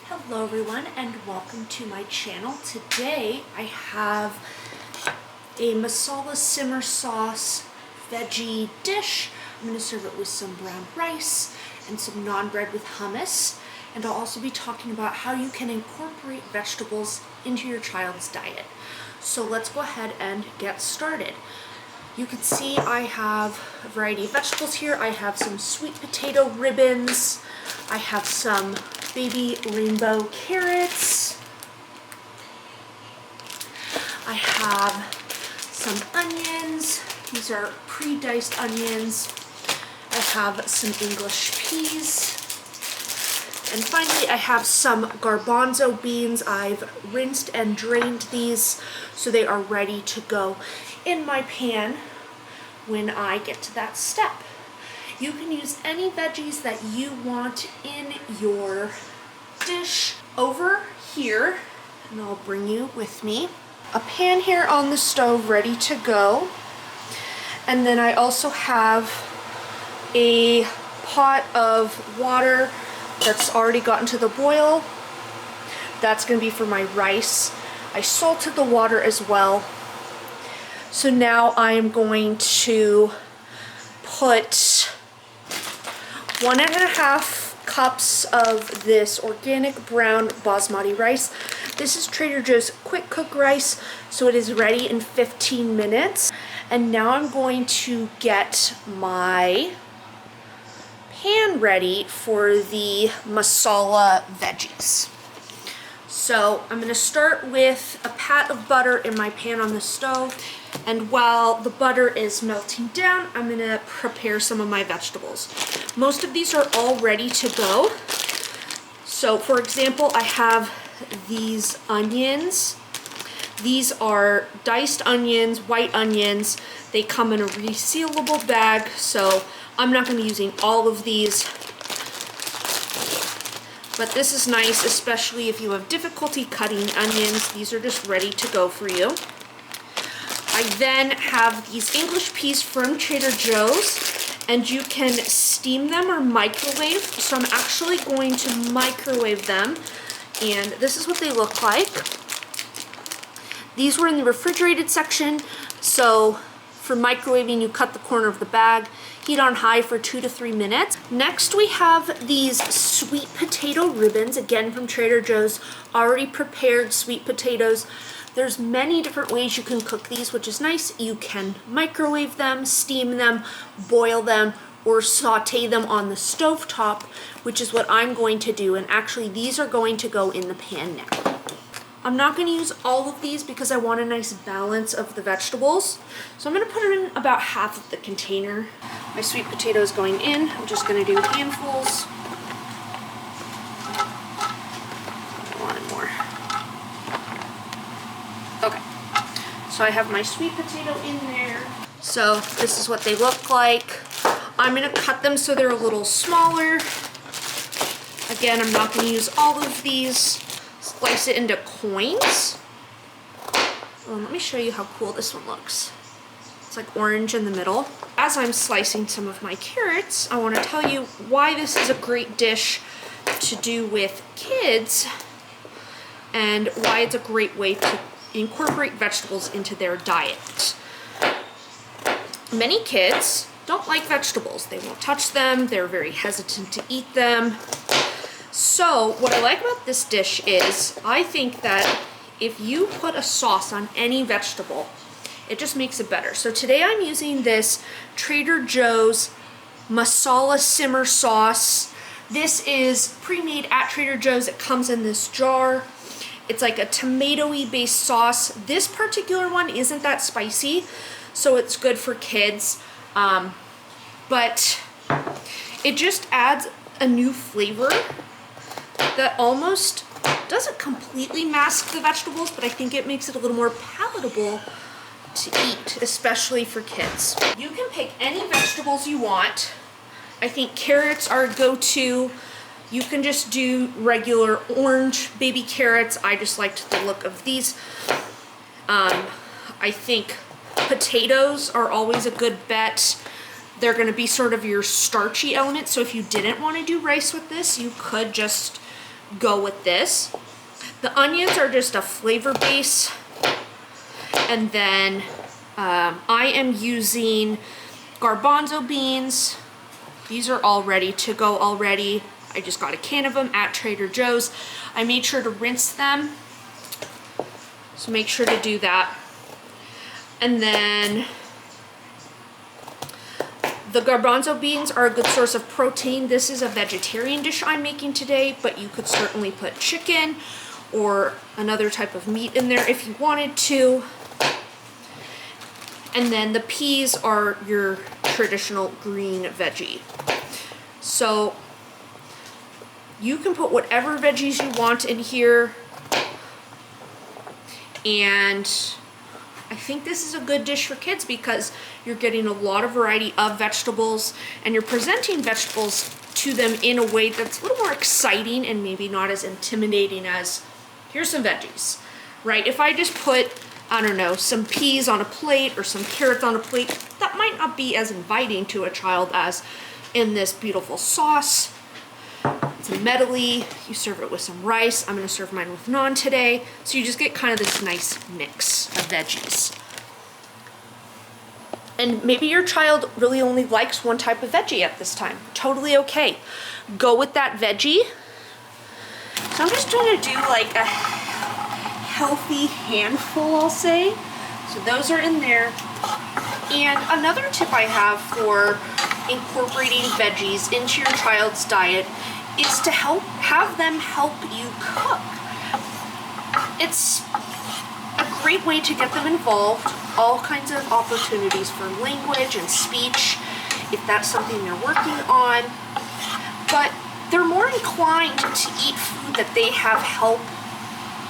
Hello everyone and welcome to my channel. Today I have a masala simmer sauce veggie dish. I'm going to serve it with some brown rice and some naan bread with hummus. And I'll also be talking about how you can incorporate vegetables into your child's diet. So let's go ahead and get started. You can see I have a variety of vegetables here. I have some sweet potato ribbons. I have some baby rainbow carrots. I have some onions. These are pre-diced onions. I have some English peas. And finally, I have some garbanzo beans. I've rinsed and drained these so they are ready to go in my pan when I get to that step. You can use any veggies that you want in your dish. Over here, and I'll bring you with me, a pan here on the stove ready to go. And then I also have a pot of water that's already gotten to the boil. That's going to be for my rice. I salted the water as well. So now I'm going to put 1.5 cups of this organic brown basmati rice. This is Trader Joe's quick cook rice, so it is ready in 15 minutes. And now I'm going to get my pan ready for the masala veggies. So I'm going to start with a pat of butter in my pan on the stove, and while the butter is melting down, I'm going to prepare some of my vegetables. Most of these are all ready to go. So for example, I have these onions. These are diced onions, white onions. They come in a resealable bag, so I'm not going to be using all of these. But this is nice, especially if you have difficulty cutting onions. These are just ready to go for you. I then have these English peas from Trader Joe's, and you can steam them or microwave. So I'm actually going to microwave them, and this is what they look like. These were in the refrigerated section, so for microwaving, you cut the corner of the bag, heat on high for 2 to 3 minutes. Next, we have these sweet potato ribbons, again from Trader Joe's, already prepared sweet potatoes. There's many different ways you can cook these, which is nice. You can microwave them, steam them, boil them, or saute them on the stovetop, which is what I'm going to do. And actually, these are going to go in the pan now. I'm not going to use all of these because I want a nice balance of the vegetables. So I'm going to put it in about half of the container. My sweet potato is going in. I'm just going to do handfuls. I wanted more. Okay, so I have my sweet potato in there. So this is what they look like. I'm going to cut them so they're a little smaller. Again, I'm not going to use all of these. Slice it into coins. Let me show you how cool this one looks. It's like orange in the middle. As I'm slicing some of my carrots, I want to tell you why this is a great dish to do with kids and why it's a great way to incorporate vegetables into their diet. Many kids don't like vegetables. They won't touch them. They're very hesitant to eat them. So what I like about this dish is I think that if you put a sauce on any vegetable, it just makes it better. So today I'm using this Trader Joe's masala simmer sauce. This is pre-made at Trader Joe's. It comes in this jar. It's like a tomato-y based sauce. This particular one isn't that spicy, so it's good for kids. But it just adds a new flavor that almost doesn't completely mask the vegetables, but I think it makes it a little more palatable to eat, especially for kids. You can pick any vegetables you want. I think carrots are a go-to. You can just do regular orange baby carrots. I just liked the look of these. I think potatoes are always a good bet. They're going to be sort of your starchy element, so if you didn't want to do rice with this, you could just go with this. The onions are just a flavor base. And then I am using garbanzo beans. These are all ready to go already. I just got a can of them at Trader Joe's. I made sure to rinse them, so make sure to do that. And then the garbanzo beans are a good source of protein. This is a vegetarian dish I'm making today, but you could certainly put chicken or another type of meat in there if you wanted to. And then the peas are your traditional green veggie. So you can put whatever veggies you want in here. And I think this is a good dish for kids because you're getting a lot of variety of vegetables and you're presenting vegetables to them in a way that's a little more exciting and maybe not as intimidating as, here's some veggies, right? If I just put, I don't know, some peas on a plate or some carrots on a plate, that might not be as inviting to a child as in this beautiful sauce. It's a medley. You serve it with some rice. I'm gonna serve mine with naan today. So you just get kind of this nice mix of veggies. And maybe your child really only likes one type of veggie at this time. Totally okay. Go with that veggie. So I'm just trying to do like a healthy handful, I'll say. So those are in there. And another tip I have for incorporating veggies into your child's diet is to have them help you cook. It's a great way to get them involved, all kinds of opportunities for language and speech, if that's something they're working on. But they're more inclined to eat food that they have help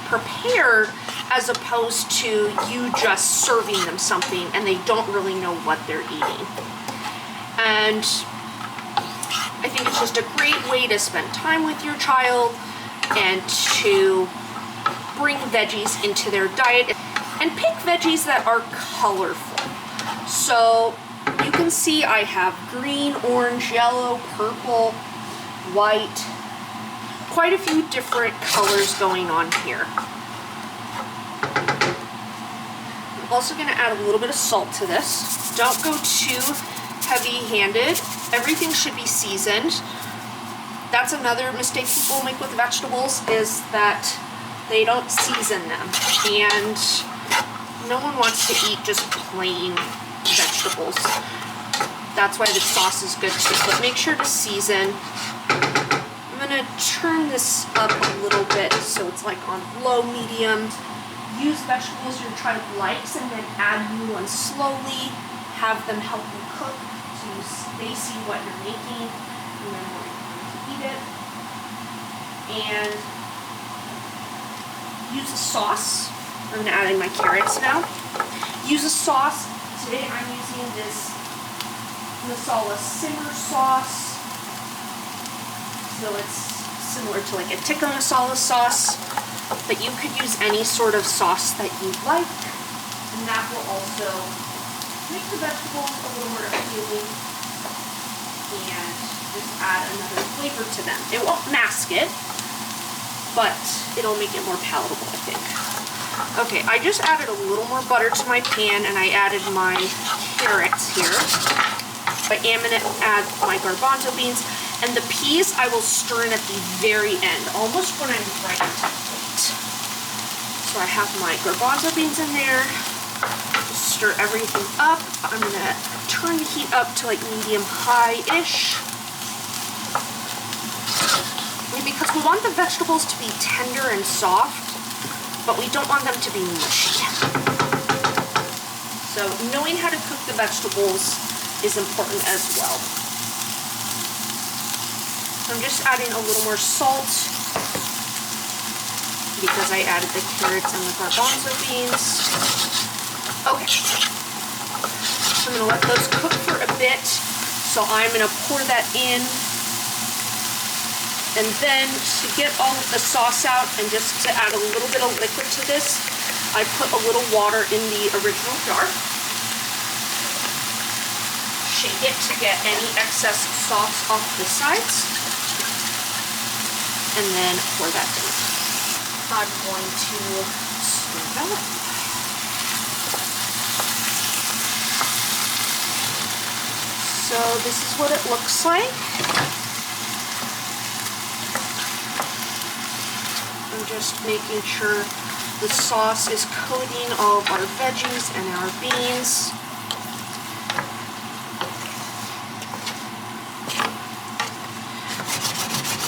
prepared as opposed to you just serving them something and they don't really know what they're eating. And I think it's just a great way to spend time with your child and to bring veggies into their diet and pick veggies that are colorful. So you can see I have green, orange, yellow, purple, white, quite a few different colors going on here. I'm also going to add a little bit of salt to this. Don't go too heavy-handed. Everything should be seasoned. That's another mistake people make with vegetables, is that they don't season them. And no one wants to eat just plain vegetables. That's why the sauce is good too. But make sure to season. I'm gonna turn this up a little bit so it's like on low, medium. Use vegetables your child likes and then add new ones slowly. Have them help you cook so they see what you're making and then we're going to eat it. And use a sauce. I'm gonna add in my carrots now. Use a sauce. Today I'm using this masala simmer sauce. So it's similar to like a tikka masala sauce, but you could use any sort of sauce that you like, and that will also make the vegetables a little more appealing and just add another flavor to them. It won't mask it, but it'll make it more palatable, I think. Okay, I just added a little more butter to my pan and I added my carrots here. I am gonna add my garbanzo beans. And the peas I will stir in at the very end, almost when I'm right at the plate. So I have my garbanzo beans in there. Just stir everything up. I'm gonna turn the heat up to like medium-high-ish. Because we want the vegetables to be tender and soft, but we don't want them to be mushy. So knowing how to cook the vegetables is important as well. I'm just adding a little more salt because I added the carrots and the garbanzo beans. Okay, so I'm gonna let those cook for a bit. So I'm gonna pour that in. And then to get all of the sauce out and just to add a little bit of liquid to this, I put a little water in the original jar. Shake it to get any excess sauce off the sides. and then pour that in. I'm going to stir that up. So this is what it looks like. I'm just making sure the sauce is coating all of our veggies and our beans.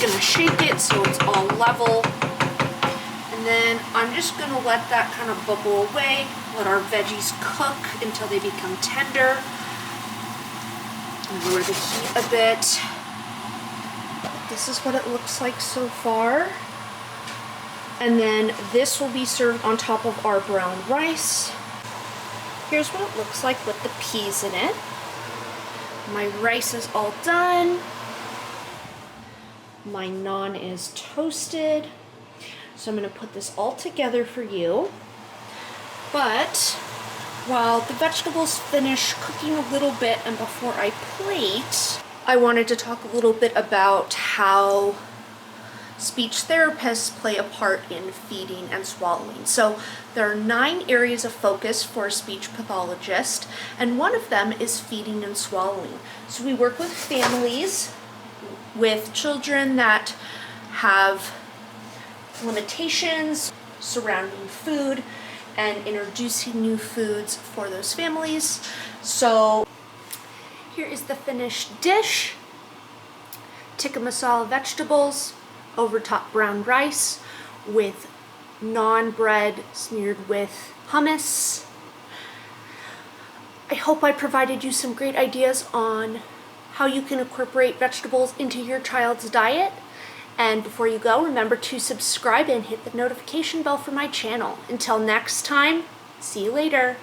Gonna shake it so it's all level, and then I'm just gonna let that kind of bubble away, let our veggies cook until they become tender. Lower the heat a bit. This is what it looks like so far, and then this will be served on top of our brown rice. Here's what it looks like with the peas in it. My rice is all done. My naan is toasted, so I'm going to put this all together for you. But while the vegetables finish cooking a little bit and before I plate, I wanted to talk a little bit about how speech therapists play a part in feeding and swallowing. So there are 9 areas of focus for a speech pathologist, and one of them is feeding and swallowing. So we work with families with children that have limitations surrounding food and introducing new foods for those families. So here is the finished dish. Tikka masala vegetables over top brown rice with naan bread smeared with hummus. I hope I provided you some great ideas on how you can incorporate vegetables into your child's diet. And before you go, remember to subscribe and hit the notification bell for my channel. Until next time, see you later.